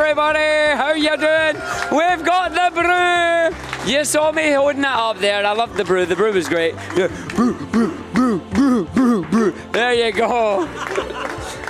everybody. How you doing? We've got the brew. You saw me holding it up there. I love the brew. The brew was great. Brew, brew, brew, brew, brew, brew. There you go.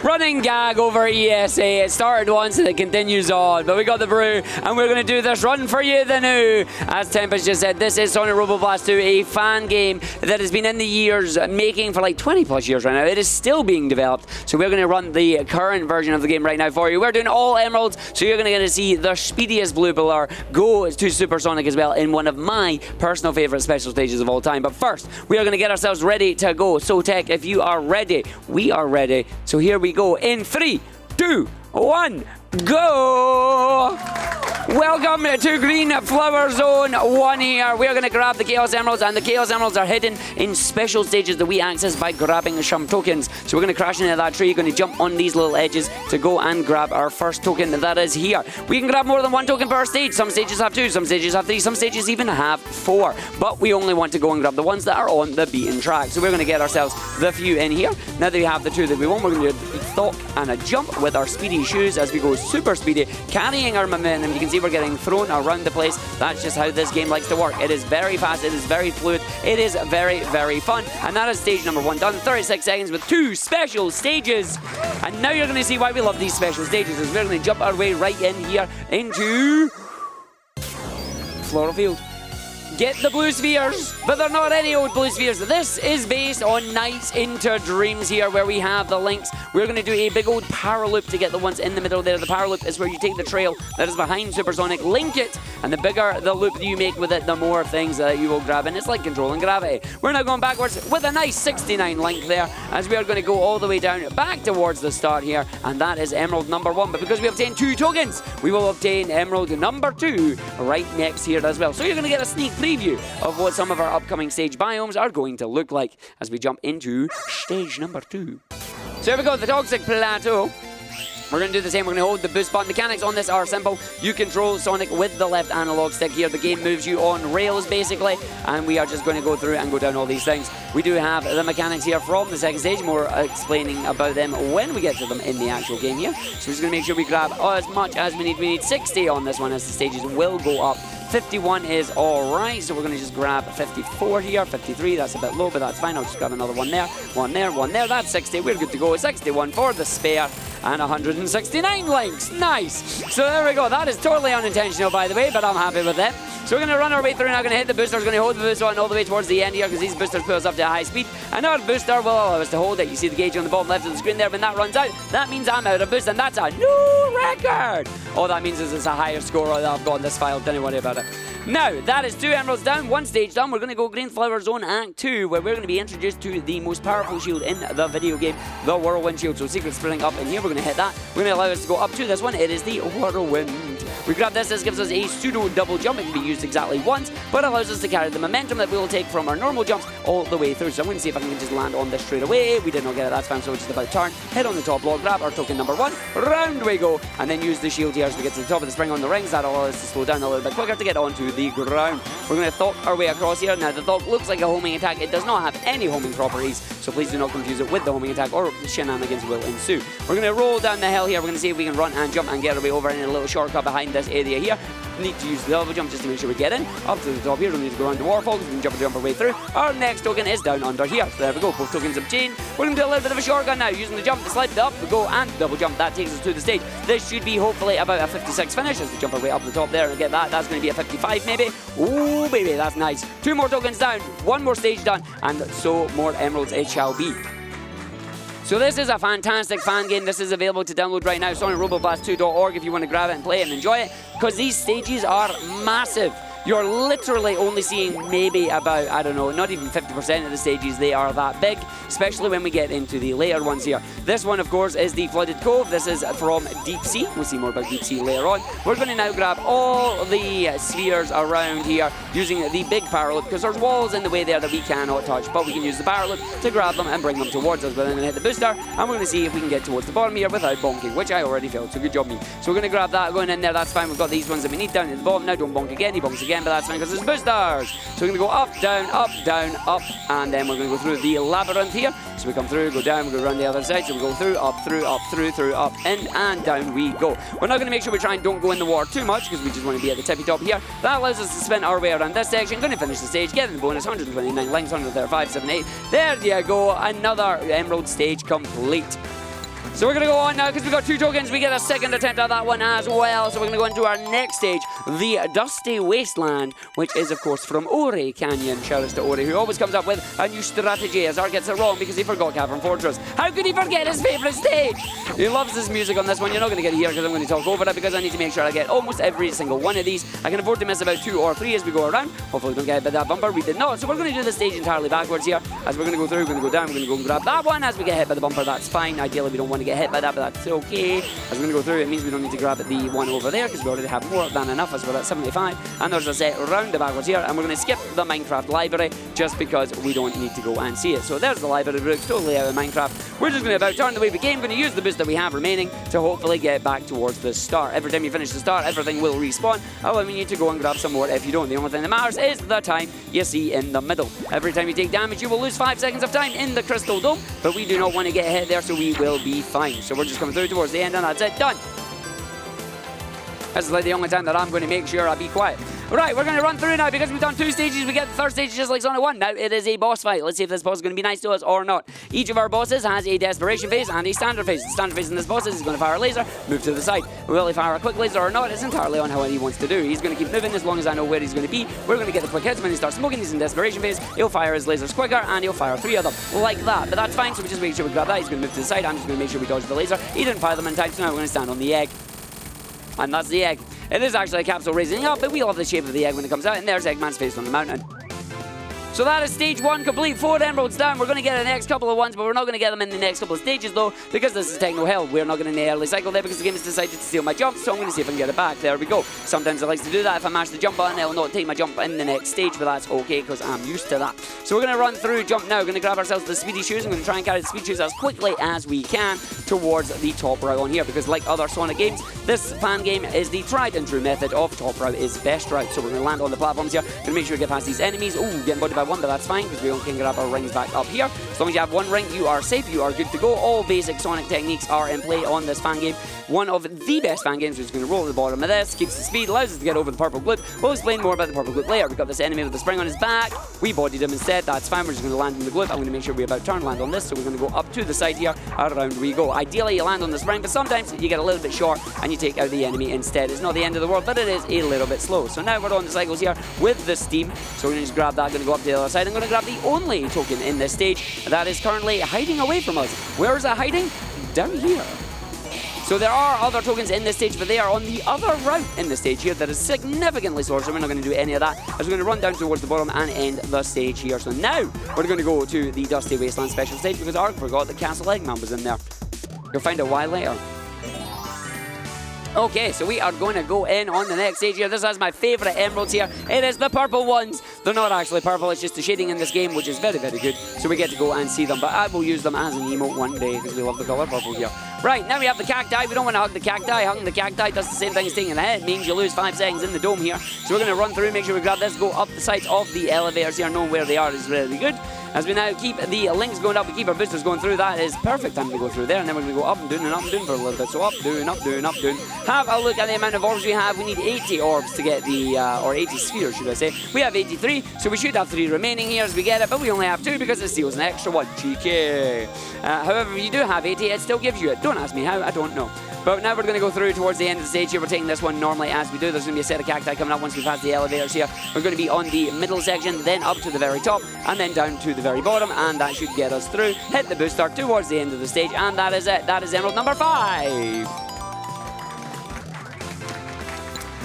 Running gag over ESA. It started once and it continues on. But we got the brew and we're going to do this run for you the new. As Tempest just said, this is Sonic Robo Blast 2, a fan game that has been in the years making for like 20 plus years right now. It is still being developed. So we're going to run the current version of the game right now for you. We're doing all emeralds. So you're going to get to see the speediest blue pillar go to Supersonic as well in one of my personal favorite special stages of all time. But first, we are going to get ourselves ready to go. So Tech, if you are ready, we are ready. So here we go in 3, 2, 1, go! Welcome to Green Flower Zone 1 here. We are going to grab the Chaos Emeralds, and the Chaos Emeralds are hidden in special stages that we access by grabbing some tokens. So we're going to crash into that tree, going to jump on these little edges to go and grab our first token that is here. We can grab more than one token per stage. Some stages have 2, some stages have 3, some stages even have 4. But we only want to go and grab the ones that are on the beaten track. So we're going to get ourselves the few in here. Now that we have the 2 that we want, we're going to do a thok and a jump with our speedy shoes as we go super speedy, carrying our momentum. You can see we're getting thrown around the place. That's just how this game likes to work. It is very fast, it is very fluid, it is very, very fun. And that is stage number 1 done. 36 seconds with 2 special stages. And now you're going to see why we love these special stages, as we're going to jump our way right in here into Floral Field. Get the blue spheres, but they're not any old blue spheres. This is based on Nights into Dreams here, where we have the links. We're going to do a big old power loop to get the ones in the middle there. The power loop is where you take the trail that is behind Supersonic, link it, and the bigger the loop you make with it, the more things that you will grab, and it's like controlling gravity. We're now going backwards with a nice 69 link there, as we are going to go all the way down back towards the start here, and that is Emerald number 1. But because we obtained 2 tokens, we will obtain Emerald number 2 right next here as well. So you're going to get a sneak preview of what some of our upcoming stage biomes are going to look like as we jump into stage number 2. So here we go, the Toxic Plateau. We're going to do the same. We're going to hold the boost button. Mechanics on this are simple. You control Sonic with the left analog stick here. The game moves you on rails, basically, and we are just going to go through and go down all these things. We do have the mechanics here from the second stage. More explaining about them when we get to them in the actual game here. So we're just going to make sure we grab as much as we need. We need 60 on this one, as the stages will go up. 51 is alright, so we're going to just grab 54 here. 53, that's a bit low, but that's fine. I'll just grab another one there. One there, one there. That's 60. We're good to go. 61 for the spare. And 169 links. Nice. So there we go. That is totally unintentional, by the way, but I'm happy with that. So we're going to run our way through, now going to hit the booster. We're going to hold the booster on all the way towards the end here, because these boosters put us up to a high speed. And our booster will allow us to hold it. You see the gauge on the bottom left of the screen there. When that runs out, that means I'm out of boost, and that's a new record. All that means is it's a higher score that I've got in this file. Don't worry about it. Now, that is 2 emeralds down, 1 stage done. We're going to go Green Flower Zone Act 2, where we're going to be introduced to the most powerful shield in the video game, the Whirlwind Shield. So secret spring up in here, we're going to hit that. We're going to allow us to go up to this one. It is the Whirlwind. We grab this. This gives us a pseudo double jump. It can be used exactly once, but allows us to carry the momentum that we will take from our normal jumps all the way through. So I'm going to see if I can just land on this straight away. We did not get it. That's fine. So we're just about turn. Hit on the top block. Grab our token number 1. Round we go. And then use the shield here as we get to the top of the spring on the rings. That'll allow us to slow down a little bit quicker to get onto the ground. We're going to thok our way across here. Now, the thok looks like a homing attack. It does not have any homing properties, so please do not confuse it with the homing attack, or shenanigans will ensue. We're going to roll down the hill here. We're going to see if we can run and jump and get our way over in a little shortcut behind this area here. Need to use the double jump just to make sure we get in. Up to the top here, we need to go around the waterfalls. We can jump our way through. Our next token is down under here. So there we go, both tokens obtained. We're going to do a little bit of a shortcut now, using the jump, the slide, the up, the go, and double jump. That takes us to the stage. This should be hopefully about a 56 finish as we jump our way up the top there and get that. That's going to be a 55 maybe. Ooh, baby, that's nice. 2 more tokens down, 1 more stage done, and so more emeralds it shall be. So this is a fantastic fan game. This is available to download right now. SonicRoboBlast2.org if you want to grab it and play it and enjoy it, because these stages are massive. You're literally only seeing maybe about, I don't know, not even 50% of the stages. They are that big, especially when we get into the later ones here. This one, of course, is the Flooded Cove. This is from Deep Sea. We'll see more about Deep Sea later on. We're going to now grab all the spheres around here using the big power loop, because there's walls in the way there that we cannot touch, but we can use the power loop to grab them and bring them towards us. We're then going to hit the booster, and we're going to see if we can get towards the bottom here without bonking, which I already failed, so good job me. So we're going to grab that going in there. That's fine. We've got these ones that we need down at the bottom. Now don't bonk again. He bonks again. again, but that's fine because there's boosters. So we're going to go up, down, up, and then we're going to go through the labyrinth here. So we come through, go down, we go around the other side. So we go through, up, through, up, in, and down we go. We're not going to make sure we try and don't go in the water too much because we just want to be at the tippy top here. That allows us to spin our way around this section. Going to finish the stage, getting the bonus, 129 links, 135, 78. There you go, another emerald stage complete. So we're going to go on now because we've got 2 tokens. We get a second attempt at that one as well. So we're going to go into our next stage, the Dusty Wasteland, which is, of course, from Ori Canyon. Shout out to Ori, who always comes up with a new strategy as Art gets it wrong because he forgot Cavern Fortress. How could he forget his favourite stage? He loves this music on this one. You're not going to get it here because I'm going to talk over it because I need to make sure I get almost every single one of these. I can afford to miss about 2 or 3 as we go around. Hopefully we don't get hit by that bumper. We did not. So we're going to do the stage entirely backwards here. As we're going to go through, we're going to go down, we're going to go and grab that one. As we get hit by the bumper, that's fine. Ideally, we don't want to get hit by that, but that's okay. As we're going to go through, it means we don't need to grab the one over there because we already have more than enough as we're at 75. And there's a set round the backwards here, and we're going to skip the Minecraft library just because we don't need to go and see it. So there's the library route, totally out of Minecraft. We're just going to about turn the way we came. We're going to use the boost that we have remaining to hopefully get back towards the start. Every time you finish the start, everything will respawn, allowing you to go and grab some more if you don't. The only thing that matters is the time you see in the middle. Every time you take damage, you will lose 5 seconds of time in the Crystal Dome, but we do not want to get hit there, so we will be fine. So we're just coming through towards the end, and that's it, done. This is like the only time that I'm going to make sure I be quiet. Right, we're going to run through now because we've done 2 stages. We get the 3rd stage just like Sonic 1. Now it is a boss fight. Let's see if this boss is going to be nice to us or not. Each of our bosses has a desperation phase and a standard phase. The standard phase in this boss is he's going to fire a laser, move to the side. Will he fire a quick laser or not? It's entirely on how he wants to do. He's going to keep moving as long as I know where he's going to be. We're going to get the quick hits when he starts smoking. He's in desperation phase. He'll fire his lasers quicker and he'll fire 3 of them like that. But that's fine, so we just make sure we grab that. He's going to move to the side. I'm just going to make sure we dodge the laser. He didn't fire them in time, so now we're going to stand on the egg. And that's the egg. It is actually a capsule raising up, but we love the shape of the egg when it comes out, and there's Eggman's face on the mountain. So that is stage 1 complete, 4 emeralds down. We're going to get the next couple of ones, but we're not going to get them in the next couple of stages though, because this is Techno Hell. We're not going to nearly cycle there because the game has decided to steal my jump, so I'm going to see if I can get it back. There we go. Sometimes it likes to do that. If I mash the jump button, it will not take my jump in the next stage, but that's okay because I'm used to that. So we're going to run through jump now. We're going to grab ourselves the speedy shoes. I'm going to try and carry the speed shoes as quickly as we can towards the top route on here, because like other Sonic games, this fan game is the tried and true method of top route is best route. So we're going to land on the platforms here. Going to make sure we get past these enemies. Ooh, getting bodied by one, but that's fine because we can grab our rings back up here. As long as you have 1 ring, you are safe, you are good to go. All basic Sonic techniques are in play on this fan game. One of the best fan games. We're just going to roll at the bottom of this, keeps the speed, allows us to get over the purple glip. We'll explain more about the purple glip later. We've got this enemy with the spring on his back. We bodied him instead, that's fine. We're just going to land on the glip. I'm going to make sure we about turn land on this, so we're going to go up to the side here, around we go. Ideally you land on the spring, but sometimes you get a little bit short and you take out the enemy instead. It's not the end of the world, but it is a little bit slow. So now we're on the cycles here with the steam, so we're going to just grab that, going to go up to the other side. I'm going to grab the only token in this stage that is currently hiding away from us. Where is it hiding? Down here. So there are other tokens in this stage, but they are on the other route in the stage here that is significantly slower, so we're not going to do any of that, as we're going to run down towards the bottom and end the stage here. So now we're going to go to the Dusty Wasteland special stage because Arg forgot that Castle Eggman was in there. You'll find out why later. Okay, so we are going to go in on the next stage here. This has my favourite emeralds here. It is the purple ones. They're not actually purple, it's just the shading in this game, which is very, very good. So we get to go and see them, but I will use them as an emote one day because we love the colour purple here. Right, now we have the cacti. We don't want to hug the cacti. Hugging the cacti does the same thing as taking the hit. It means you lose 5 seconds in the dome here. So we're going to run through, make sure we grab this, go up the sides of the elevators here. Knowing where they are is really good. As we now keep the links going up, we keep our boosters going through. That is perfect time to go through there. And then we're going to go up and down and up and down for a little bit. So up, down, up, down, up, down. Have a look at the amount of orbs we have. We need 80 orbs to get the, or 80 spheres, should I say. We have 83, so we should have 3 remaining here as we get it. But we only have 2 because it steals an extra one. Cheeky. However, if you do have 80, it still gives you it. Don't ask me how, I don't know. But now we're going to go through towards the end of the stage here. We're taking this one normally as we do. There's going to be a set of cacti coming up once we pass the elevators here. We're going to be on the middle section, then up to the very top, and then down to the very bottom, and that should get us through. Hit the booster towards the end of the stage, and that is it. That is emerald number 5.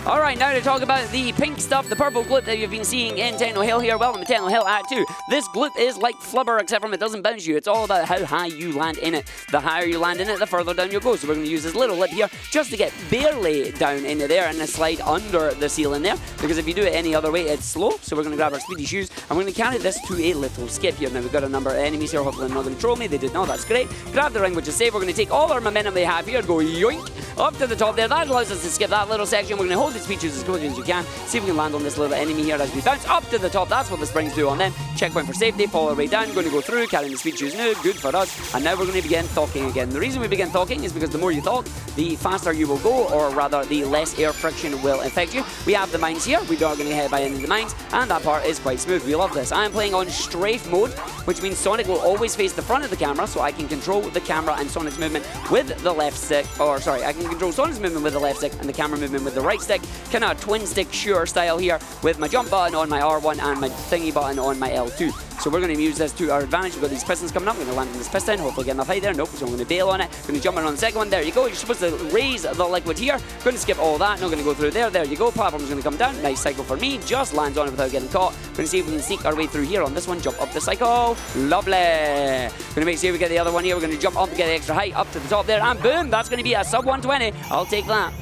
Alright, now to talk about the pink stuff, the purple glip that you've been seeing in Techno Hill here. Welcome to Techno Hill Act 2. This glip is like flubber, except from it doesn't bounce you. It's all about how high you land in it. The higher you land in it, the further down you'll go. So we're going to use this little lip here just to get barely down into there and then slide under the ceiling there. Because if you do it any other way, it's slow. So we're going to grab our speedy shoes and we're going to carry this to a little skip here. Now we've got a number of enemies here. Hopefully they're not going to troll me. They did not. That's great. Grab the ring, which is safe. We're going to take all our momentum they have here, go yoink up to the top there. That allows us to skip that little section. We're going to hold the speed shoes as quickly as you can. See if we can land on this little enemy here as we bounce up to the top. That's what the springs do on them. Checkpoint for safety, fall our way down, going to go through, carrying the speed shoes new, good for us. And now we're going to begin thocking again. The reason we begin thocking is because the more you thock, the faster you will go, or rather the less air friction will affect you. We have the mines here, we are going to get hit by any of the mines, and that part is quite smooth. We love this. I am playing on strafe mode, which means Sonic will always face the front of the camera, so I can control the camera and Sonic's movement with the left stick, or sorry, I can control Sonic's movement with the left stick and the camera movement with the right stick, kind of twin stick sure style here, with my jump button on my R1 and my thingy button on my L2. So we're going to use this to our advantage. We've got these pistons coming up. We're going to land on this piston. Hopefully get enough height there. Nope, so I'm going to bail on it. Going to jump in on the second one. There you go. You're supposed to raise the liquid here. Going to skip all that. Not going to go through there. There you go. Platform's going to come down. Nice cycle for me. Just lands on it without getting caught. Going to see if we can sneak our way through here on this one. Jump up the cycle. Lovely. Going to make sure we get the other one here. We're going to jump up to get the extra height up to the top there. And boom, that's going to be a sub 120. I'll take that.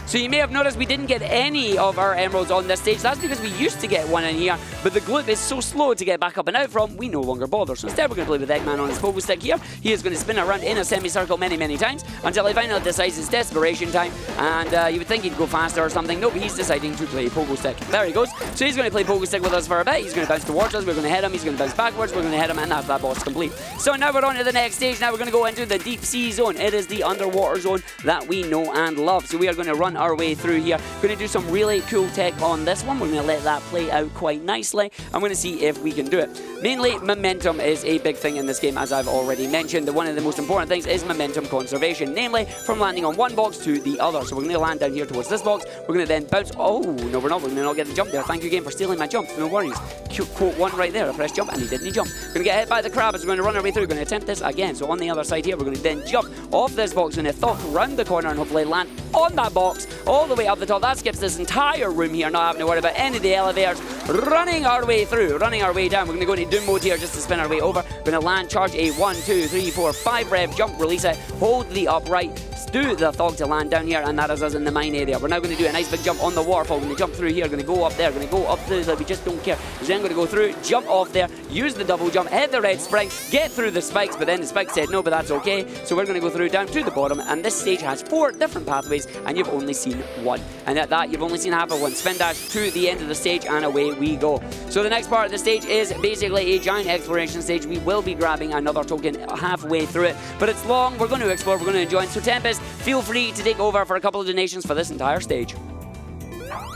So you may have noticed we didn't get any of our emeralds on this stage. That's because we used to get one in here, but the gloop is so slow to get back up and out from, we no longer bother. So instead we're going to play with Eggman on his pogo stick here. He is going to spin around in a semicircle many, many times until he finally decides it's desperation time. And you would think he'd go faster or something. Nope, he's deciding to play pogo stick. There he goes. So he's going to play pogo stick with us for a bit. He's going to bounce towards us. We're going to hit him. He's going to bounce backwards. We're going to hit him, and that's that boss complete. So now we're on to the next stage. Now we're going to go into the deep sea zone. It is the underwater zone that we know and love. So we are going to run our way through here. Going to do some really cool tech on this one. We're going to let that play out quite nicely. I'm going to see if we can do it. Mainly, momentum is a big thing in this game, as I've already mentioned. One of the most important things is momentum conservation, namely from landing on one box to the other. So we're going to land down here towards this box. We're going to then bounce. Oh, no, we're not. We're going to not get the jump there. Thank you, game, for stealing my jump. No worries. Cute quote one right there. I pressed jump and he didn't jump. Going to get hit by the crab as we're going to run our way through. We're going to attempt this again. So on the other side here, we're going to then jump off this box. We're going to thock round the corner and hopefully land on that box all the way up the top. That skips this entire room here, not having to worry about any of the elevators. Running our way through, running our way down. We're going to go into doom mode here just to spin our way over. We're going to land, charge a 1, 2, 3, 4, 5 rev, jump, release it, hold the upright, do the thog to land down here, and that is us in the mine area. We're now going to do a nice big jump on the waterfall. We're going to jump through here, going to go up there, going to go up through there, we just don't care. We're then going to go through, jump off there, use the double jump, hit the red spring, get through the spikes, but then the spikes said no, but that's okay. So we're going to go through down to the bottom, and this stage has 4 different pathways, and you've only seen one. And at that, you've only seen half of one. Spin dash to the end of the stage, and away we go. So the next part of the stage is basically a giant exploration stage. We will be grabbing another token halfway through it, but it's long. We're going to explore, we're going to enjoy it. So Tempest, feel free to take over for a couple of donations for this entire stage.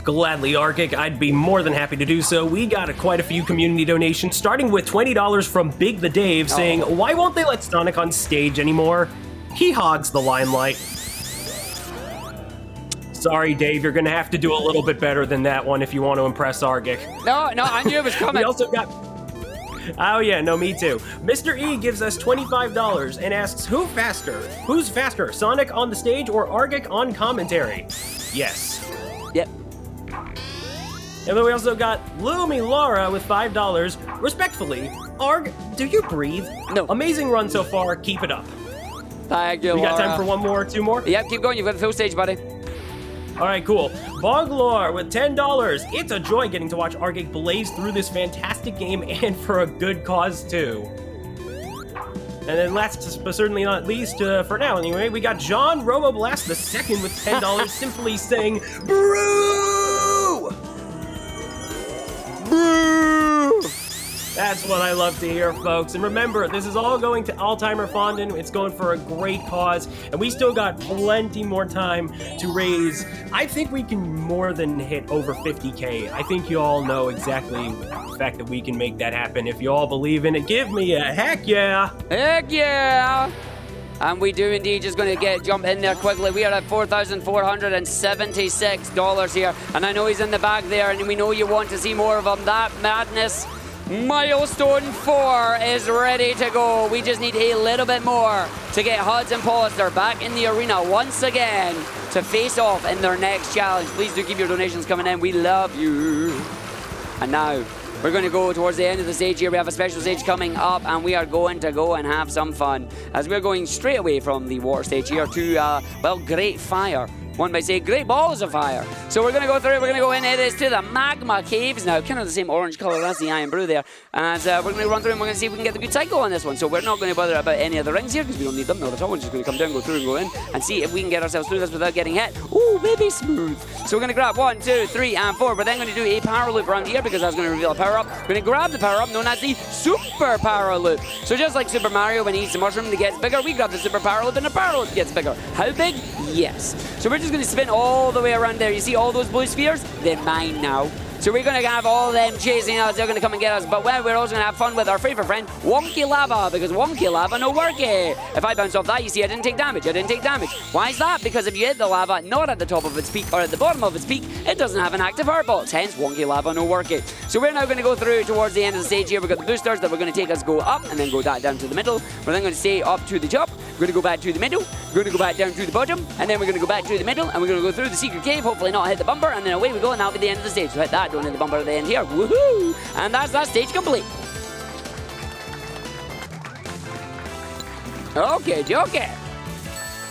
Gladly, Argick. I'd be more than happy to do so. We got quite a few community donations, starting with $20 from Big the Dave, saying, why won't they let Sonic on stage anymore? He hogs the limelight. Sorry, Dave, you're going to have to do a little bit better than that one if you want to impress Argick. No, I knew it was coming. We also got... Oh yeah, no, me too. Mr. E gives us $25 and asks, who's faster, Sonic on the stage or Argick on commentary? Yes. Yep. And then we also got Lumi Laura with $5. Respectfully, Arg, do you breathe? No. Amazing run so far, keep it up. Thank you, We got Laura. time for one more, 2 more? Yep, keep going, you've got the full stage, buddy. Alright, cool. Boglore with $10. It's a joy getting to watch Argick blaze through this fantastic game and for a good cause, too. And then last but certainly not least, for now anyway, we got John Robo Blast II with $10 simply saying, Brew! Brew! That's what I love to hear, folks. And remember, this is all going to Alzheimer Fondant. It's going for a great cause, and we still got plenty more time to raise. I think we can more than hit over 50K. I think you all know exactly the fact that we can make that happen. If you all believe in it, give me a heck yeah. Heck yeah. And we do indeed just going to jump in there quickly. We are at $4,476 here. And I know he's in the back there, and we know you want to see more of him. That madness. Milestone 4 is ready to go. We just need a little bit more to get Huds and Pollister back in the arena once again to face off in their next challenge. Please do keep your donations coming in. We love you. And now we're going to go towards the end of the stage here. We have a special stage coming up, and we are going to go and have some fun as we're going straight away from the water stage here to, well, Great Fire, One by saying great balls of fire. So we're going to go through, we're going to go in. It is to the magma caves now. Kind of the same orange colour as the iron brew there. And we're going to run through and we're going to see if we can get the good cycle on this one. So we're not going to bother about any of the rings here because we don't need them. Not at all. We're just going to come down, go through and go in and see if we can get ourselves through this without getting hit. Ooh, baby smooth. So we're going to grab 1, 2, 3 and 4. We're then going to do a power loop around here because that's going to reveal a power up. We're going to grab the power up known as the super power loop. So just like Super Mario when he eats the mushroom and it gets bigger, we grab the super power loop and the power loop gets bigger. How big? Yes. So we're just going to spin all the way around there. You see all those blue spheres? They're mine now. So we're going to have all of them chasing us. They're going to come and get us. But we're also going to have fun with our favourite friend, Wonky Lava, because Wonky Lava no worky. If I bounce off that, you see I didn't take damage. I didn't take damage. Why is that? Because if you hit the lava not at the top of its peak or at the bottom of its peak, it doesn't have an active hurt box. Hence, Wonky Lava no worky. So we're now going to go through towards the end of the stage here. We've got the boosters that we're going to take us go up and then go down to the middle. We're then going to stay up to the top. We're going to go back to the middle. We're going to go back down to the bottom. And then we're going to go back to the middle. And we're going to go through the secret cave. Hopefully not hit the bumper. And then away we go. And that'll be the end of the stage. So hit that. Don't hit the bumper at the end here. Woohoo! And that's that stage complete. Okay.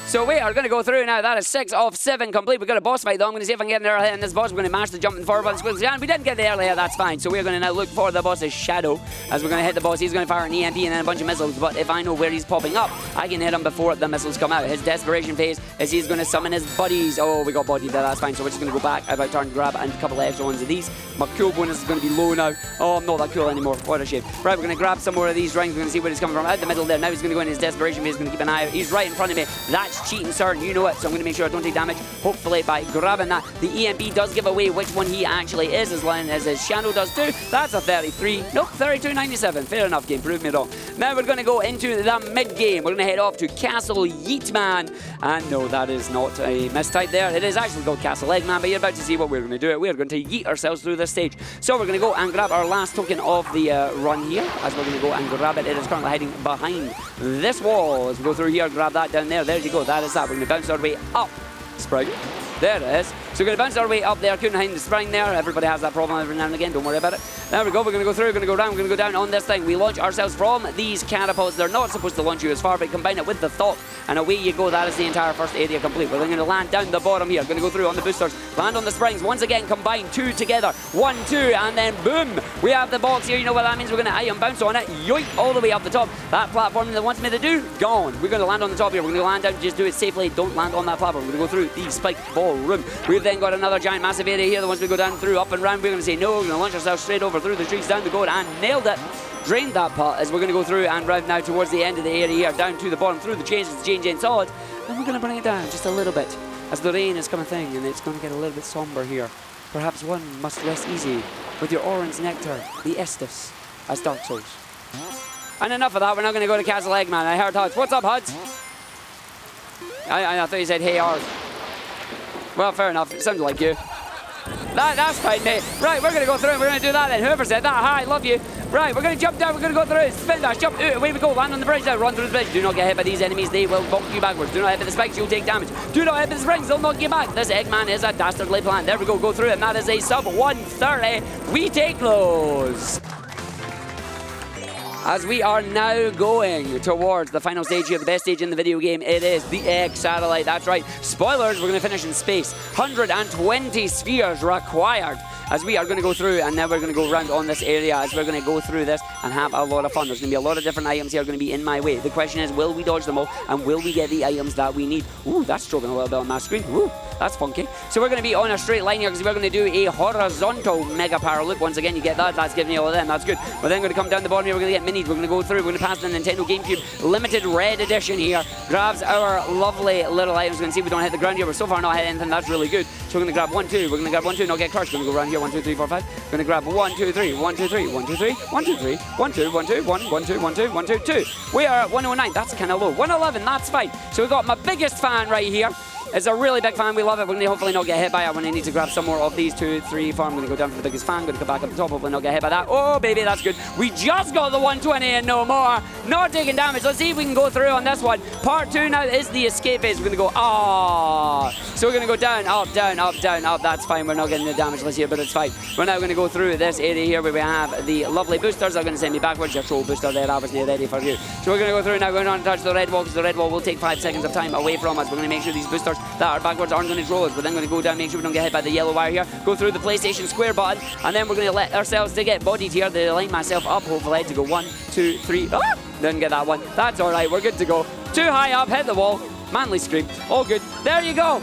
So we are going to go through now. That is 6 of 7 complete. We've got a boss fight though. I'm going to see if I can get an early hit in this boss. We're going to mash the jumping forward button quickly. And we didn't get the early hit, that's fine. So we're going to now look for the boss's shadow. As we're going to hit the boss, he's going to fire an EMP and then a bunch of missiles. But if I know where he's popping up, I can hit him before the missiles come out. His desperation phase is he's going to summon his buddies. Oh, we got bodied there, that's fine. So we're just going to go back, about turn, grab and a couple of extra ones of these. My cool bonus is going to be low now. Oh, I'm not that cool anymore. What a shame. Right, we're going to grab some more of these rings. We're going to see where he's coming from. Out the middle there. Now he's going to go in his desperation phase. He's going to keep an eye out. He's right in front of me. That's cheating, sir. You know it. So I'm going to make sure I don't take damage. Hopefully by grabbing that. The EMP does give away which one he actually is, as long as his shadow does too. That's a 33. Nope, 32.97. Fair enough, game. Prove me wrong. Now we're going to go into the mid-game. We're going to head off to Castle Yeetman. And no, that is not a mistype there. It is actually called Castle Eggman, but you're about to see what we're going to do. We're going to yeet ourselves through this stage. So we're going to go and grab our last token of the run here. As we're going to go and grab it. It is currently hiding behind this wall. As we go through here, grab that down there. There you go. That is that. We're going to bounce our way up. Spring. There it is. So we're going to bounce our way up there. Couldn't hide the spring there. Everybody has that problem every now and again. Don't worry about it. There we go. We're going to go through. We're going to go down. We're going to go down on this thing. We launch ourselves from these catapults. They're not supposed to launch you as far, but combine it with the thought, and away you go. That is the entire first area complete. We're then going to land down the bottom here. Going to go through on the boosters. Land on the springs. Once again, combine 2 together. 1, 2, and then boom. We have the box here. You know what that means? We're going to item bounce on it. Yoink, all the way up the top. That platform that wants me to do, gone. We're going to land on the top here. We're going to land down. Just do it safely. Don't land on that platform. We're going to go through the spiked ballroom. We've then got another giant massive area here that once we go down through up and round, we're going to say no. We're going to launch ourselves straight over through the trees down the goat and nailed it. Drained that pot as we're going to go through and round now towards the end of the area here, down to the bottom through the chains, the chain solid, and we're going to bring it down just a little bit as the rain is coming thing and it's going to get a little bit somber here. Perhaps one must rest easy with your orange nectar, the Estus, as Dark Souls. And enough of that, we're now going to go to Castle Eggman. I heard Huds. What's up, Huds? I thought you said hey, Ars. Well, fair enough. It sounded like you. That's fine, mate. Right, we're going to go through and we're going to do that then. Whoever said that, hi, love you. Right, we're going to jump down. We're going to go through. Spin dash, jump. Away we go. Land on the bridge now. Run through the bridge. Do not get hit by these enemies. They will bonk you backwards. Do not hit by the spikes. You'll take damage. Do not hit by the springs. They'll knock you back. This Eggman is a dastardly plan. There we go. Go through it. And that is a sub 130. We take those. As we are now going towards the final stage here, the best stage in the video game, it is the Egg Satellite. That's right. Spoilers, we're going to finish in space. 120 spheres required. As we are going to go through, and now we're going to go around on this area as we're going to go through this and have a lot of fun. There's going to be a lot of different items here going to be in my way. The question is, will we dodge them all, and will we get the items that we need? Ooh, that's stroking a little bit on my screen. Ooh, that's funky. So we're going to be on a straight line here because we're going to do a horizontal mega power loop. Once again, you get that. That's giving you all of them. That's good. We're then going to come down the bottom here. We're going to get minis. We're going to go through. We're going to pass the Nintendo GameCube Limited Red Edition here. Grabs our lovely little items. We're going to see if we don't hit the ground here. We're so far not hit anything. That's really good. So we're going to grab 1, 2. We're going to grab 1, 2. Not get crushed. We're going to go around here. 1, 2, 3, 4, 5. We're going to grab 1, 2, 3. 1, 2, 3. 1, 2, 3. 1, 2, 3. 1, 2, 1, 2, 1, 1, 2, 1, 2, 1, 2, 2. We are at 109. That's kind of low. 111. That's fine. So we've got my biggest fan right here. It's a really big fan. We love it. We're going to hopefully not get hit by it. We're going to need to grab some more of these. 2, 3, 4. I'm going to go down for the biggest fan. I'm going to come back up the top. Hopefully not get hit by that. Oh, baby, that's good. We just got the 120 and no more. Not taking damage. Let's see if we can go through on this one. Part 2 now is the escape phase. We're going to go, So we're going to go down, up, down, up, down, up. That's fine. We're not getting the damage this here, but it's fine. We're now going to go through this area here where we have the lovely boosters. They're going to send me backwards. Your troll booster there. I was near ready for you. So we're going to go through now. We're going to touch the red wall because the red wall will take 5 seconds of time away from us. We're going to make sure these boosters that are backwards aren't going to controllers. We're then going to go down, make sure we don't get hit by the yellow wire here. Go through the PlayStation Square button, and then we're going to let ourselves to get bodied here. To line myself up, hopefully to go 1, 2, 3. Ah! Didn't get that one. That's all right. We're good to go. Too high up, hit the wall. Manly scream. All good. There you go.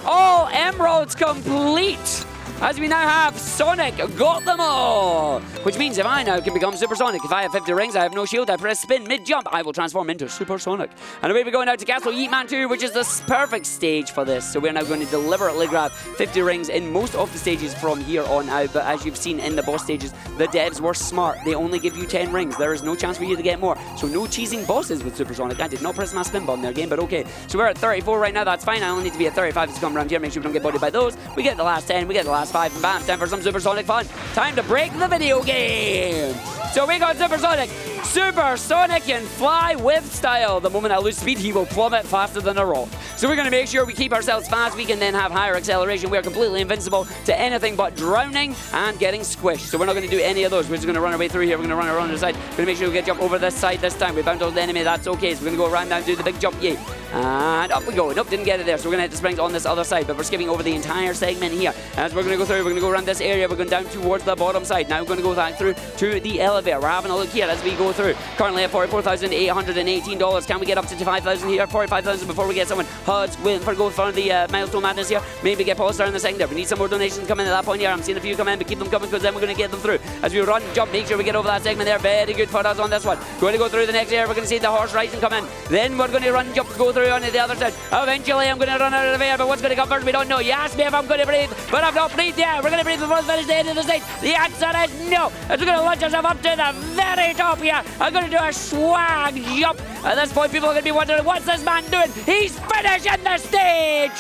All emeralds complete. As we now have Sonic got them all. Which means if I now can become Supersonic, if I have 50 rings, I have no shield, I press spin mid-jump, I will transform into Supersonic. And away we go now to Castle Yeetman 2, which is the perfect stage for this. So we're now going to deliberately grab 50 rings in most of the stages from here on out. But as you've seen in the boss stages, the devs were smart. They only give you 10 rings. There is no chance for you to get more. So no cheesing bosses with Supersonic. I did not press my spin button there, game, but okay. So we're at 34 right now. That's fine. I only need to be at 35 to come around here. Make sure we don't get bodied by those. We get the last 10. We get the last 5. And bam, time for some Supersonic fun. Time to break the video game. So we got Supersonic. Supersonic can fly with style. The moment I lose speed, he will plummet faster than a rock. So we're going to make sure we keep ourselves fast. We can then have higher acceleration. We are completely invincible to anything but drowning and getting squished. So we're not going to do any of those. We're just going to run our way through here. We're going to run around the side. We're going to make sure we get jump over this side this time. We bound all the enemy. That's okay. So we're going to go around and do the big jump. Yay. And up we go. Nope, didn't get it there. So we're going to hit the springs on this other side. But we're skipping over the entire segment here. As we're going to go through, we're going to go around this area. We're going down towards the bottom side. Now we're going to go back through to the elevator. We're having a look here as we go through. Currently at $44,818. Can we get up to 5,000 here? 45,000 before we get someone. HUD's waiting for go for the milestone madness here. Maybe get Polestar in the second there. We need some more donations coming at that point here. I'm seeing a few come in, but keep them coming because then we're going to get them through. As we run, jump, make sure we get over that segment there. Very good for us on this one. Going to go through the next area. We're going to see the horse rising come in. Then we're going to run, jump, go through on the other side. Eventually, I'm going to run out of air, but what's going to come first? We don't know. You asked me if I'm going to breathe, but I've not breathed yet. We're going to breathe before we finish the end of the stage. The answer is no. As we're going to launch ourselves up to the very top here. I'm going to do a swag jump. At this point, people are going to be wondering, what's this man doing? He's finishing the stage.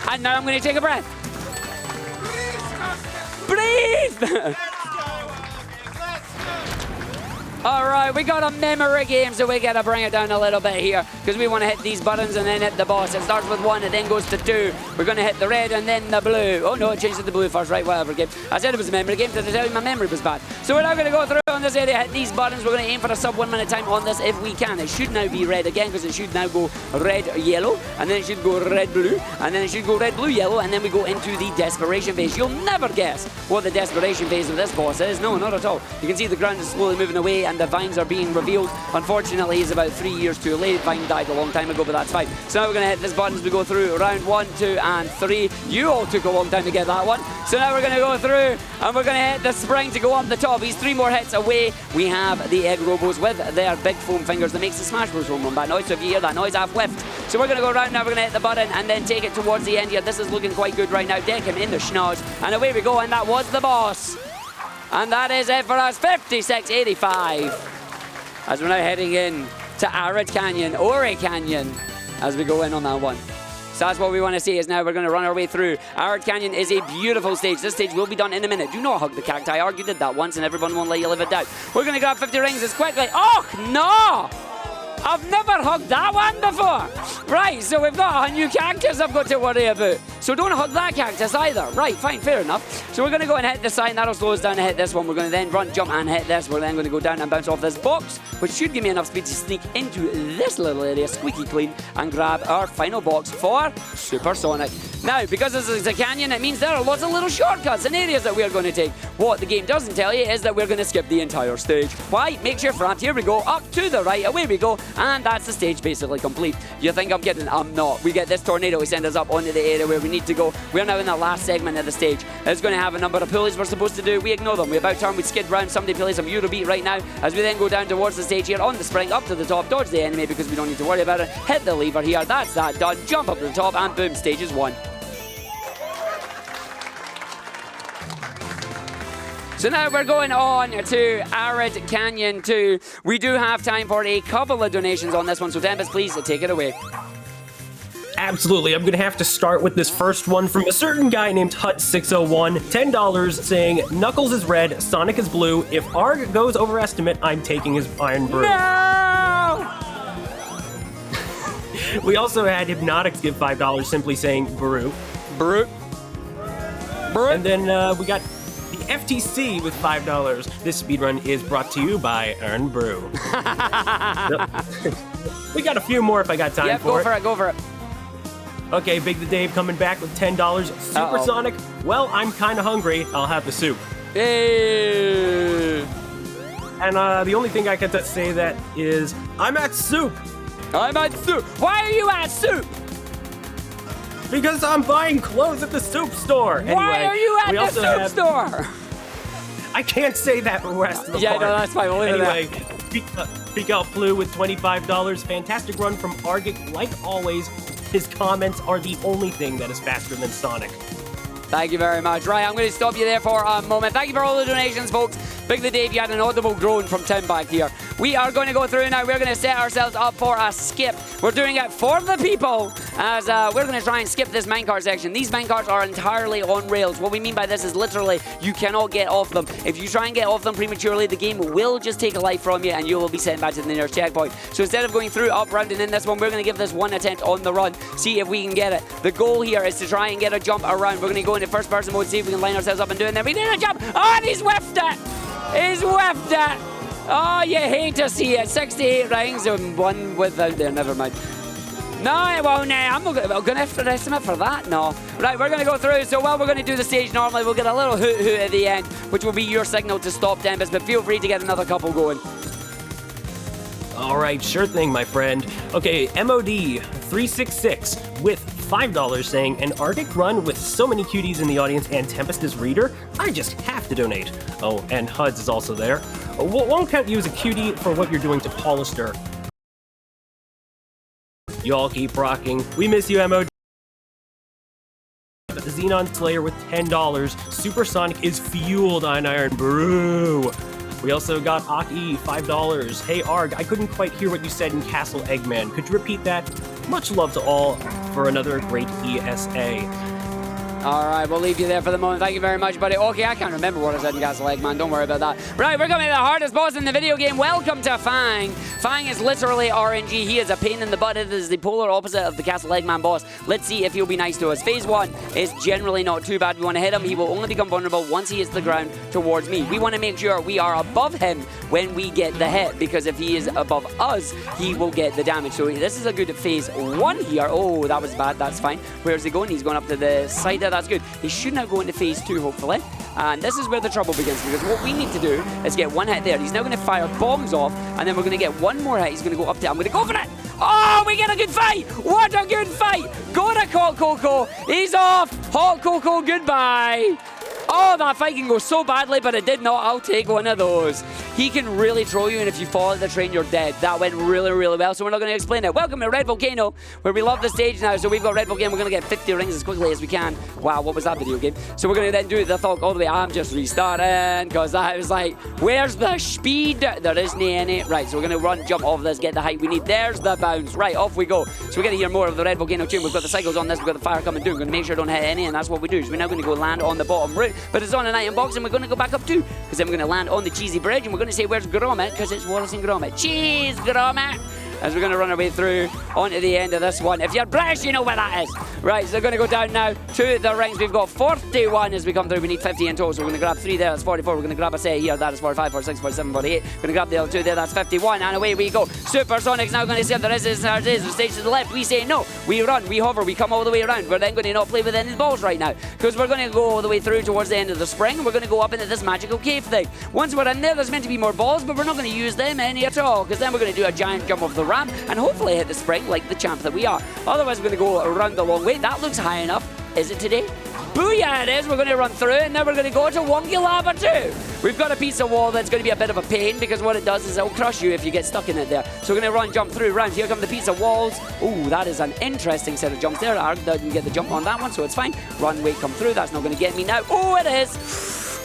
And now I'm going to take a breath. Breathe! Alright, we got a memory game, so we gotta bring it down a little bit here because we want to hit these buttons and then hit the boss. It starts with 1, it then goes to 2. We're gonna hit the red and then the blue. Oh no, it changed to the blue first, right? Whatever game. I said it was a memory game, did I tell you my memory was bad? So we're now gonna go through on this area, hit these buttons. We're gonna aim for a sub 1 minute time on this if we can. It should now be red again because it should now go red, yellow, and then it should go red, blue, and then it should go red, blue, yellow, and then we go into the desperation phase. You'll never guess what the desperation phase of this boss is. No, not at all. You can see the ground is slowly moving away and the vines are being revealed. Unfortunately, he's about 3 years too late. Vine died a long time ago, but that's fine. So now we're going to hit this button as we go through round 1, 2, and 3. You all took a long time to get that one. So now we're going to go through and we're going to hit the spring to go up the top. He's 3 more hits away. We have the egg robos with their big foam fingers that makes the Smash Bros. Home run bad noise. So if you hear that noise, I've whiffed. So we're going to go around now. We're going to hit the button and then take it towards the end here. This is looking quite good right now. Deck him in the schnoz. And away we go. And that was the boss. And that is it for us. 56.85. As we're now heading in to Arid Canyon, Ori Canyon, as we go in on that one. So that's what we want to see is now we're going to run our way through. Arid Canyon is a beautiful stage. This stage will be done in a minute. Do not hug the cacti. Argick did that once and everyone won't let you live it down. We're going to grab 50 rings as quickly. Oh, no! I've never hugged that one before. Right, so we've got a new cactus I've got to worry about. So don't hug that cactus either. Right, fine, fair enough. So we're going to go and hit the sign. That'll slow us down to hit this one. We're going to then run, jump, and hit this. We're then going to go down and bounce off this box, which should give me enough speed to sneak into this little area, squeaky clean, and grab our final box for Supersonic. Now, because this is a canyon, it means there are lots of little shortcuts and areas that we're going to take. What the game doesn't tell you is that we're going to skip the entire stage. Why? Makes your front. Here we go. Up to the right. Away we go. And that's the stage basically complete. You think I'm kidding? I'm not. We get this tornado. We send us up onto the area where we need to go. We're now in the last segment of the stage. It's going to have a number of pulleys we're supposed to do. We ignore them. We about turn. We skid round. Somebody play some Eurobeat right now. As we then go down towards the stage here on the spring, up to the top, dodge the enemy because we don't need to worry about it. Hit the lever here. That's that done. Jump up to the top and boom, stage is won. So now we're going on to Arid Canyon 2. We do have time for a couple of donations on this one, so Tempest, please take it away. Absolutely. I'm going to have to start with this first one from a certain guy named Hut601. $10 saying, Knuckles is red, Sonic is blue. If Arg goes over estimate, I'm taking his Iron Brew. No! We also had Hypnotics give $5 simply saying brew. Brew. Brew. And then we got the FTC with $5. This speedrun is brought to you by Earn Brew. We got a few more if I got time Yep, for it. Go for it. Okay, Big the Dave coming back with $10. Supersonic. Well, I'm kind of hungry. I'll have the soup. Hey. And the only thing I can say that is I'm at soup. I'm at soup. Why are you at soup? Because I'm buying clothes at the soup store. Anyway, Why are you at the soup store? I can't say that the rest of the part. No, that's fine. We'll leave anyway, Speak Out Blue with $25. Fantastic run from Argick. Like always, his comments are the only thing that is faster than Sonic. Thank you very much. Right, I'm going to stop you there for a moment. Thank you for all the donations, folks. Big the Dave, you had an audible groan from Tim back here. We are going to go through now. We're going to set ourselves up for a skip. We're doing it for the people, as we're going to try and skip this minecart section. These minecarts are entirely on rails. What we mean by this is literally you cannot get off them. If you try and get off them prematurely, the game will just take a life from you and you will be sent back to the nearest checkpoint. So instead of going through, up, round, and in this one, we're going to give this one attempt on the run. See if we can get it. The goal here is to try and get a jump around. We're going to go into first person mode, see if we can line ourselves up and do it. And then we did a jump. Oh, and he's whiffed it. He's whiffed it. Oh, you hate to see it. 68 rings and one without there. Never mind. No, well, nah, I'm not going to underestimate for that. No. Right, we're going to go through. So while we're going to do the stage normally, we'll get a little hoot hoot at the end, which will be your signal to stop Tempest. But feel free to get another couple going. All right, sure thing, my friend. Okay, MOD366 with $5 saying, an Arctic run with so many cuties in the audience and Tempest as reader? I just have to donate. Oh, and HUDs is also there. Won't count you as a cutie for what you're doing to Paulister. Y'all keep rocking. We miss you, MOD. Xenon Slayer with $10. Supersonic is fueled on Iron Brew. We also got Aki, $5. Hey Arg, I couldn't quite hear what you said in Castle Eggman. Could you repeat that? Much love to all for another great ESA. All right, we'll leave you there for the moment. Thank you very much, buddy. Okay, I can't remember what I said in Castle Eggman. Don't worry about that. Right, we're coming to the hardest boss in the video game. Welcome to Fang. Fang is literally RNG. He is a pain in the butt. It is the polar opposite of the Castle Eggman boss. Let's see if he'll be nice to us. Phase 1 is generally not too bad. We want to hit him. He will only become vulnerable once he hits the ground towards me. We want to make sure we are above him when we get the hit, because if he is above us, he will get the damage. So this is a good phase 1 here. Oh, that was bad. That's fine. Where's he going? He's going up to the side there. That's good. He should now go into phase 2, hopefully. And this is where the trouble begins, because what we need to do is get one hit there. He's now going to fire bombs off, and then we're going to get one more hit. He's going to go up to it. I'm going to go for it. Oh, we get a good fight. What a good fight. Go to Hot Cocoa. He's off. Hot Cocoa, goodbye. Oh, that fight can go so badly, but it did not. I'll take one of those. He can really throw you, and if you fall at the train, you're dead. That went really, really well, so we're not going to explain it. Welcome to Red Volcano, where we love the stage now. So we've got Red Volcano. We're going to get 50 rings as quickly as we can. Wow, what was that video game? So we're going to then do the thought all the way. I'm just restarting, because I was like, where's the speed? There isn't any. Right, so we're going to run, jump off this, get the height we need. There's the bounce. Right, off we go. So we're going to hear more of the Red Volcano tune. We've got the cycles on this. We've got the fire coming through. We're going to make sure I don't hit any, and that's what we do. So we're now going to go land on the bottom route, but it's on an item box, and we're going to go back up too, because then we're going to land on the cheesy bridge, and we're going to say, where's Gromit? Because it's Wallace and Gromit. Cheese, Gromit! As we're going to run our way through onto the end of this one. If you're British, you know where that is. Right, so they're going to go down now to the rings. We've got 41 as we come through. We need 50 in total, so we're going to grab 3 there. That's 44. We're going to grab a set here. That is 45, 46, 47, 48. We're going to grab the other 2 there. That's 51. And away we go. Supersonic's now going to see if there is the stage to the left. We say no. We run. We hover. We come all the way around. We're then going to not play with any balls right now, because we're going to go all the way through towards the end of the spring. We're going to go up into this magical cave thing. Once we're in there, there's meant to be more balls, but we're not going to use them any at all, because then we're going to do a giant jump off the ramp and hopefully hit the spring like the champ that we are. Otherwise, we're going to go around the long way. That looks high enough. Is it today? Booyah, it is. We're going to run through it, and then we're going to go to Wonky Lava too. We've got a piece of wall that's going to be a bit of a pain, because what it does is it'll crush you if you get stuck in it there. So we're going to run, jump through, round. Here come the piece of walls. Ooh, that is an interesting set of jumps there. Arg didn't get the jump on that one, so it's fine. Run, wait, come through. That's not going to get me now. Oh, it is.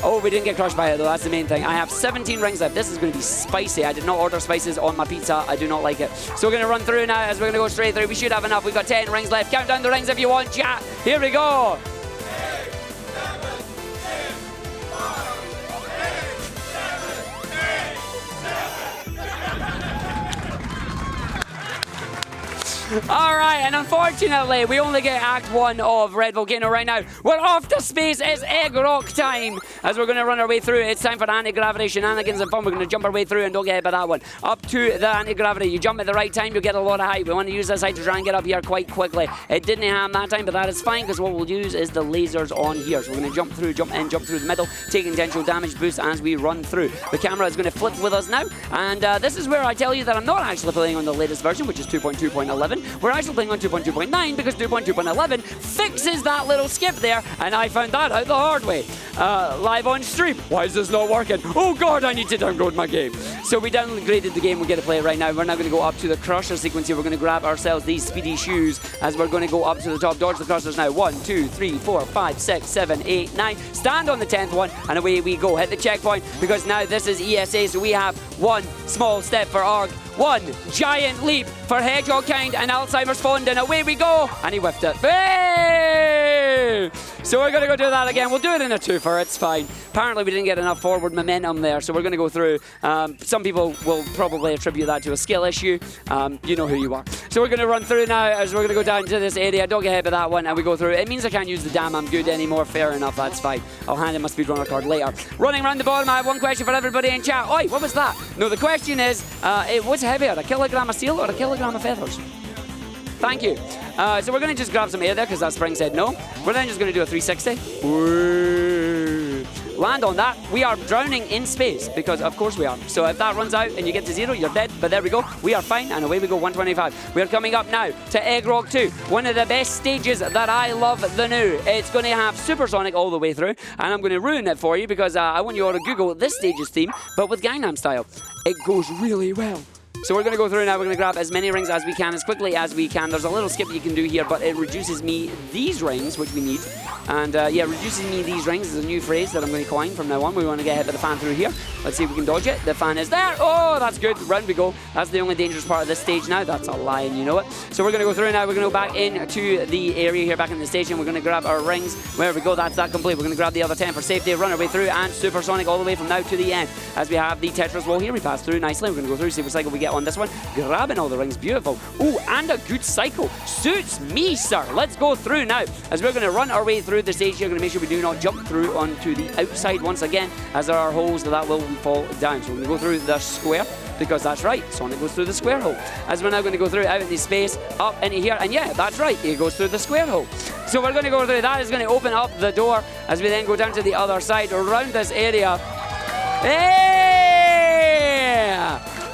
Oh, we didn't get crushed by it, though. That's the main thing. I have 17 rings left. This is going to be spicy. I did not order spices on my pizza. I do not like it. So we're going to run through now as we're going to go straight through. We should have enough. We've got 10 rings left. Count down the rings if you want, chat. Here we go. 8, 7, 6, 5, 8, 7, 8, 7. All right, and unfortunately, we only get Act 1 of Red Volcano right now. We're off to space. It's Egg Rock time. As we're going to run our way through, it's time for anti-gravity shenanigans and fun. We're going to jump our way through, and don't get hit by that one. Up to the anti-gravity. You jump at the right time, you'll get a lot of height. We want to use this height to try and get up here quite quickly. It didn't happen that time, but that is fine, because what we'll use is the lasers on here. So we're going to jump through, jump in, jump through the middle, take intentional damage boost as we run through. The camera is going to flip with us now, and this is where I tell you that I'm not actually playing on the latest version, which is 2.2.11. We're actually playing on 2.2.9 because 2.2.11 fixes that little skip there, and I found that out the hard way. Live on stream. Why is this not working? Oh god, I need to download my game. So we downgraded the game. We're going to play it right now. We're now going to go up to the crusher sequence here. We're going to grab ourselves these speedy shoes as we're going to go up to the top. Dodge the crushers now. 1, 2, 3, 4, 5, 6, 7, 8, 9. Stand on the 10th one, and away we go. Hit the checkpoint, because now this is ESA, so we have one small step for Arg, one giant leap for Hedgehog Kind and Alzheimer's Fund, and away we go. And he whiffed it. Hey! So we're going to go do that again. We'll do it in a twofer. It's fine. Apparently we didn't get enough forward momentum there, so we're going to go through. Some people will probably attribute that to a skill issue. You know who you are. So we're going to run through now as we're going to go down to this area. Don't get hit by that one, and we go through. It means I can't use the damn I'm good anymore. Fair enough. That's fine. I'll hand in my speedrunner card later. Running around the bottom, I have one question for everybody in chat. Oi, what was that? No, the question is, what's heavier, a kilogram of steel or a kilogram of feathers? Thank you. So we're going to just grab some air there because that spring said no. We're then just going to do a 360. Woo. Land on that. We are drowning in space because of course we are. So if that runs out and you get to 0, you're dead. But there we go. We are fine, and away we go. 125. We are coming up now to Egg Rock 2. One of the best stages that I love the new. It's going to have supersonic all the way through, and I'm going to ruin it for you because I want you all to Google this stage's theme, but with Gangnam Style. It goes really well. So we're going to go through now. We're going to grab as many rings as we can, as quickly as we can. There's a little skip you can do here, but it reduces me these rings, which we need. And yeah, reduces me these rings is a new phrase that I'm going to coin from now on. We want to get hit by the fan through here. Let's see if we can dodge it. The fan is there. Oh, that's good. Round we go. That's the only dangerous part of this stage now. That's a lie, and you know it. So we're going to go through now. We're going to go back into the area here, back in the station. We're going to grab our rings. Where we go, that's that complete. We're going to grab the other 10 for safety, run our way through, and supersonic all the way from now to the end. As we have the Tetris wall here, we pass through nicely. We're going to go through, see what cycle we get on this one. Grabbing all the rings, beautiful. Ooh, and a good cycle. Suits me, sir. Let's go through now. As we're going to run our way through the stage here, we're going to make sure we do not jump through onto the outside once again, as there are holes that will fall down. So we're going to go through the square, because that's right, Sonic goes through the square hole. As we're now going to go through out into space, up into here, and yeah, that's right, he goes through the square hole. So we're going to go through, that is going to open up the door, as we then go down to the other side, around this area. Hey!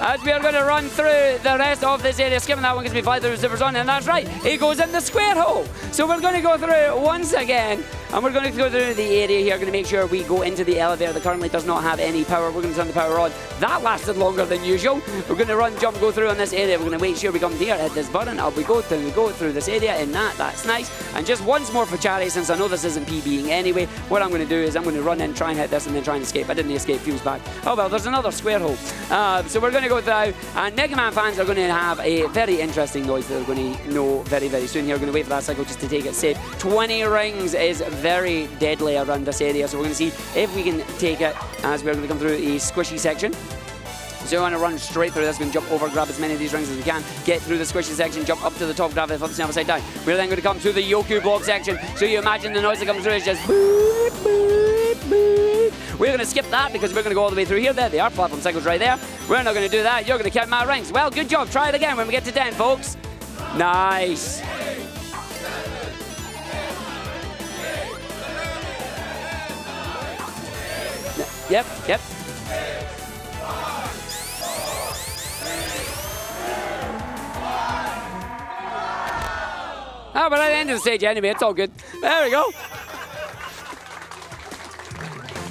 As we are going to run through the rest of this area, skipping that one because we fly through the supersonic, and that's right, he goes in the square hole. So we're going to go through it once again, and we're going to go through the area here, going to make sure we go into the elevator that currently does not have any power. We're going to turn the power on. That lasted longer than usual. We're going to run, jump, go through on this area. We're going to make sure we come here, hit this button, up we go through this area, and that's nice. And just once more for charity, since I know this isn't PBing anyway, what I'm going to do is I'm going to run in, try and hit this, and then try and escape. I didn't escape, feels bad. Oh well, there's another square hole. So we're going to go through, and Mega Man fans are going to have a very interesting noise that they're going to know very, very soon here. We're going to wait for that cycle just to take it safe. 20 rings is very deadly around this area, so we're going to see if we can take it, as we're going to come through a squishy section. So we want to run straight through this. We're going to jump over, grab as many of these rings as we can, get through the squishy section, jump up to the top, grab it, flip the upside down. We're then going to come to the Yoku block section. So you imagine the noise that comes through is just boop, boop, boop. We're going to skip that because we're going to go all the way through here. There they are, platform cycles right there. We're not going to do that. You're going to count my rings. Well, good job. Try it again when we get to 10, folks. Nice. Yep. Oh, but at the end of the stage anyway, it's all good. There we go.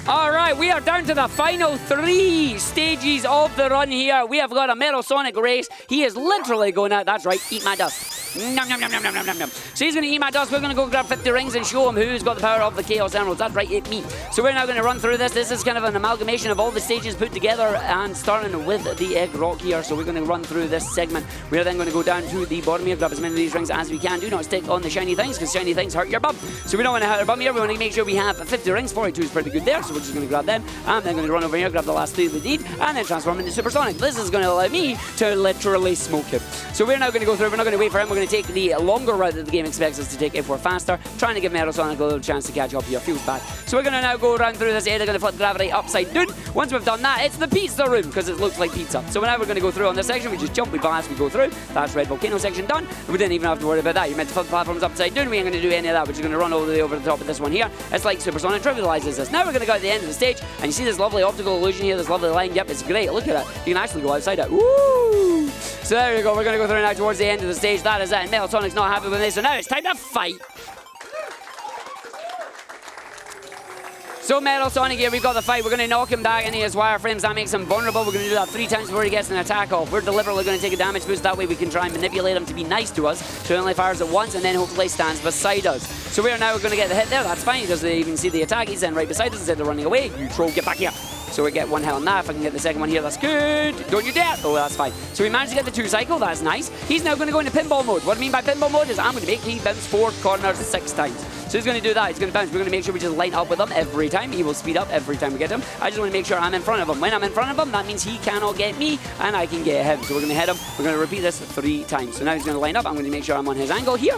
All right, we are down to the final 3 stages of the run here. We have got a Metal Sonic race. He is literally going out. That's right, eat my dust. Nom, nom, nom, nom, nom, nom, nom. So he's going to eat my dust. We're going to go grab 50 rings and show him who's got the power of the Chaos Emeralds. That's right, it's me. So we're now going to run through this. This is kind of an amalgamation of all the stages put together and starting with the egg rock here. So we're going to run through this segment. We're then going to go down to the bottom here, grab as many of these rings as we can. Do not stick on the shiny things because shiny things hurt your bum. So we don't want to hurt our bum here. We want to make sure we have 50 rings. 42 is pretty good there. So we're just going to grab them. And then going to run over here, grab the last 3 we need, and then transform into Supersonic. This is going to allow me to literally smoke him. So we're now going to go through. We're not going to wait for him. We're going to take the longer route that the game expects us to take if we're faster. Trying to give Metal Sonic a little chance to catch up here. Feels bad. So we're going to now go around through this area. Going to flip gravity upside down. Once we've done that, it's the pizza room because it looks like pizza. So now we're going to go through on this section. We just jump, we blast, we go through. That's Red Volcano section done. We didn't even have to worry about that. You're meant to flip the platforms upside down. We ain't going to do any of that. We're just going to run all the way over the top of this one here. It's like Supersonic trivializes this. Now we're going to go at the end of the stage, and you see this lovely optical illusion here, this lovely line. Yep, it's great. Look at it. You can actually go outside it. Woo! So there we go. We're going to go through now towards the end of the stage. That is it. And Metal Sonic's not happy with this. So now it's time to fight. So Metal Sonic here, we've got the fight. We're going to knock him back into his wireframes. That makes him vulnerable. We're going to do that 3 times before he gets an attack off. We're deliberately going to take a damage boost. That way we can try and manipulate him to be nice to us. So he only fires at once and then hopefully stands beside us. So we are now going to get the hit there. That's fine. He doesn't even see the attack. He's then right beside us instead of running away. You troll, get back here. So we get 1 hit on that. If I can get the second one here, that's good. Don't you dare. Oh, that's fine. So we managed to get the 2 cycle. That's nice. He's now going to go into pinball mode. What I mean by pinball mode is I'm going to make he bounce 4 corners 6 times. So he's going to do that. He's going to bounce. We're going to make sure we just line up with him every time. He will speed up every time we get him. I just want to make sure I'm in front of him. When I'm in front of him, that means he cannot get me and I can get him. So we're going to hit him. We're going to repeat this 3 times. So now he's going to line up. I'm going to make sure I'm on his angle here.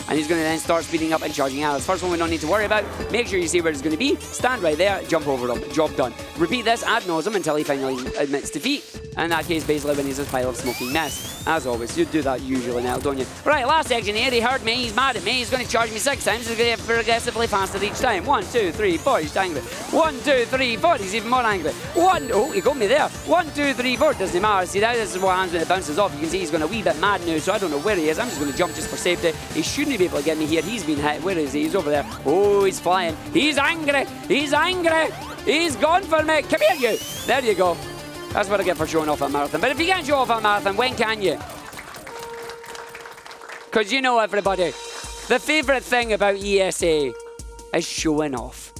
And he's going to then start speeding up and charging out. First one we don't need to worry about. Make sure you see where it's going to be. Stand right there, jump over him. Job done. Repeat this ad nauseum until he finally admits defeat. In that case, basically when he's a pile of smoking mess. As always, you do that usually now, don't you? Right, last section here. He heard me. He's mad at me. He's going to charge me 6 times. He's going to get progressively faster each time. 1, 2, 3, 4. He's angry. 1, 2, 3, 4. He's even more angry. Oh, he got me there. 1, 2, 3, 4. Doesn't matter. See, now this is what happens when it bounces off. You can see he's going a wee bit mad now, so I don't know where he is. I'm just going to jump just for safety. He shouldn't be able to get me here. He's been hit. Where is he? He's over there. Oh, he's flying. He's angry. He's angry. He's gone for me. Come here, you. There you go. That's what I get for showing off at a marathon. But if you can't show off at a marathon, when can you? Because you know, everybody, the favourite thing about ESA is showing off.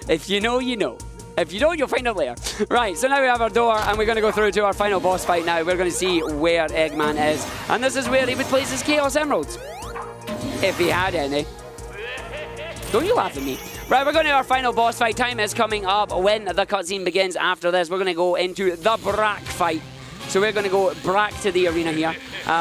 If you know, you know. If you don't, you'll find out later. Right, so now we have our door, and we're going to go through to our final boss fight now. We're going to see where Eggman is. And this is where he would place his Chaos Emeralds. If he had any. Don't you laugh at me. Right, we're going to our final boss fight. Time is coming up when the cutscene begins. After this, we're going to go into the Brack fight. So we're going to go Brack to the arena here,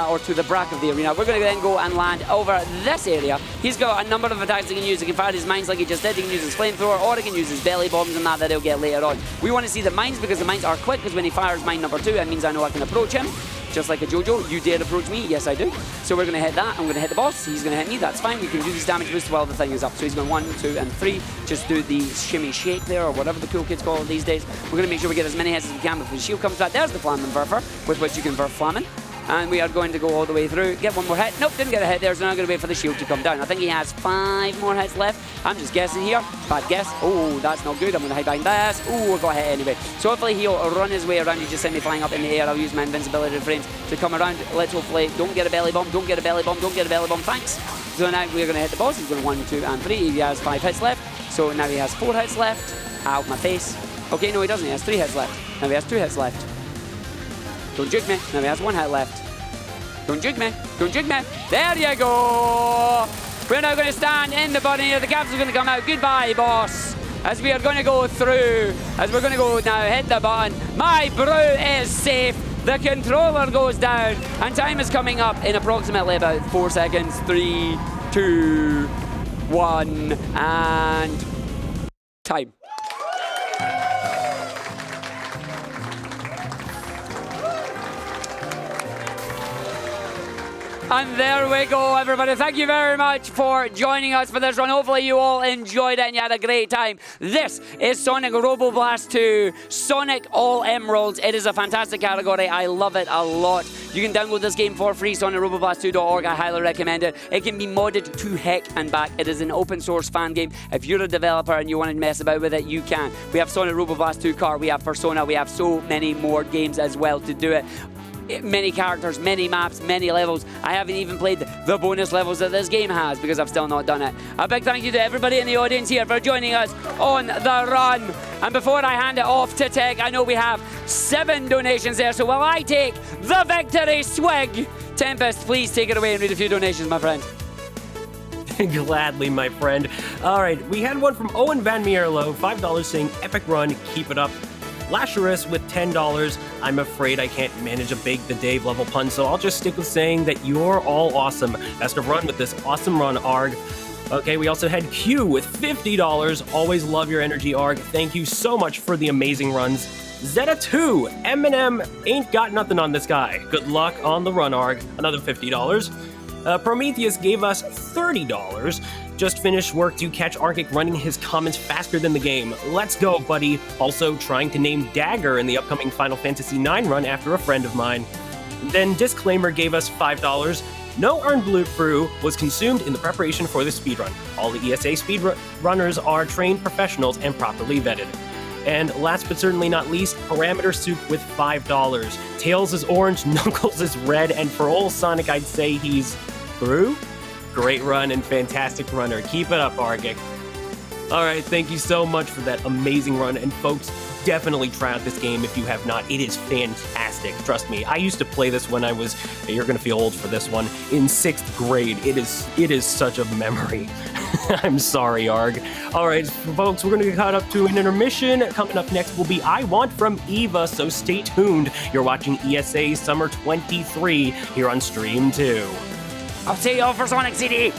or to the Brack of the arena. We're going to then go and land over this area. He's got a number of attacks he can use. He can fire his mines like he just did. He can use his flamethrower, or he can use his belly bombs and that he'll get later on. We want to see the mines because the mines are quick, because when he fires mine number 2, it means I know I can approach him. Just like a JoJo, you dare approach me? Yes, I do. So we're going to hit that. I'm going to hit the boss. He's going to hit me. That's fine. We can do this damage boost while the thing is up. So he's going 1, 2, and 3. Just do the shimmy shake there, or whatever the cool kids call it these days. We're going to make sure we get as many hits as we can before the shield comes back. There's the Flamin' Verfer, with which you can Verf Flamin'. And we are going to go all the way through. Get 1 more hit. Nope, didn't get a hit there, so now I'm going to wait for the shield to come down. I think he has 5 more hits left. I'm just guessing here. Bad guess. Oh, that's not good. I'm going to hide behind this. Oh, I got hit anyway. So hopefully he'll run his way around. He just sent me flying up in the air. I'll use my invincibility frames to come around. Let's hopefully don't get a belly bomb. Don't get a belly bomb. Don't get a belly bomb. Thanks. So now we're going to hit the boss. He's going 1, 2, and 3. He has 5 hits left. So now he has 4 hits left. Out my face. Okay, no, he doesn't. He has 3 hits left. Now he has 2 hits left. Don't juke me. Now he has 1 hit left. Don't juke me. Don't juke me. There you go. We're now going to stand in the button here. The capsule's going to come out. Goodbye, boss. As we are going to go through. As we're going to go now, hit the button. My brew is safe. The controller goes down. And time is coming up in approximately about 4 seconds. 3, 2, 1, and time. And there we go, everybody. Thank you very much for joining us for this run. Hopefully you all enjoyed it and you had a great time. This is Sonic Robo Blast 2, Sonic All Emeralds. It is a fantastic category. I love it a lot. You can download this game for free, sonicroboblast2.org. I highly recommend it. It can be modded to heck and back. It is an open source fan game. If you're a developer and you want to mess about with it, you can. We have Sonic Robo Blast 2 car, we have Persona, we have so many more games as well to do it. many characters, many maps, many levels. I haven't even played the bonus levels that this game has because I've still not done it. A big thank you to everybody in the audience here for joining us on the run. And before I hand it off to Tech, I know we have 7 donations there, so will I take the victory swig? Tempest, please take it away and read a few donations, my friend. Gladly, my friend. All right, we had one from Owen Van Mierlo, $5 saying, epic run, keep it up. Lasherus with $10. I'm afraid I can't manage a Bake the Dave level pun, so I'll just stick with saying that you're all awesome. Best of run with this awesome run, Arg. Okay, we also had Q with $50. Always love your energy, Arg. Thank you so much for the amazing runs. Zeta2, Eminem ain't got nothing on this guy. Good luck on the run, Arg. Another $50. Prometheus gave us $30. Just finished work to catch Argick running his comments faster than the game. Let's go, buddy. Also trying to name Dagger in the upcoming Final Fantasy IX run after a friend of mine. Then Disclaimer gave us $5. No earned blue brew was consumed in the preparation for the speedrun. All the ESA speedrunners are trained professionals and properly vetted. And last but certainly not least, Parameter Soup with $5. Tails is orange, Knuckles is red, and for old Sonic, I'd say he's brew? Great run and fantastic runner. Keep it up, Argick. All right, thank you so much for that amazing run. And folks, definitely try out this game if you have not. It is fantastic. Trust me. I used to play this when I was, you're going to feel old for this one, in 6th grade. It is such a memory. I'm sorry, Arg. All right, folks, we're going to get caught up to an intermission. Coming up next will be I Want From Eva, so stay tuned. You're watching ESA Summer 23 here on Stream 2. I'll see you all for Sonic CD.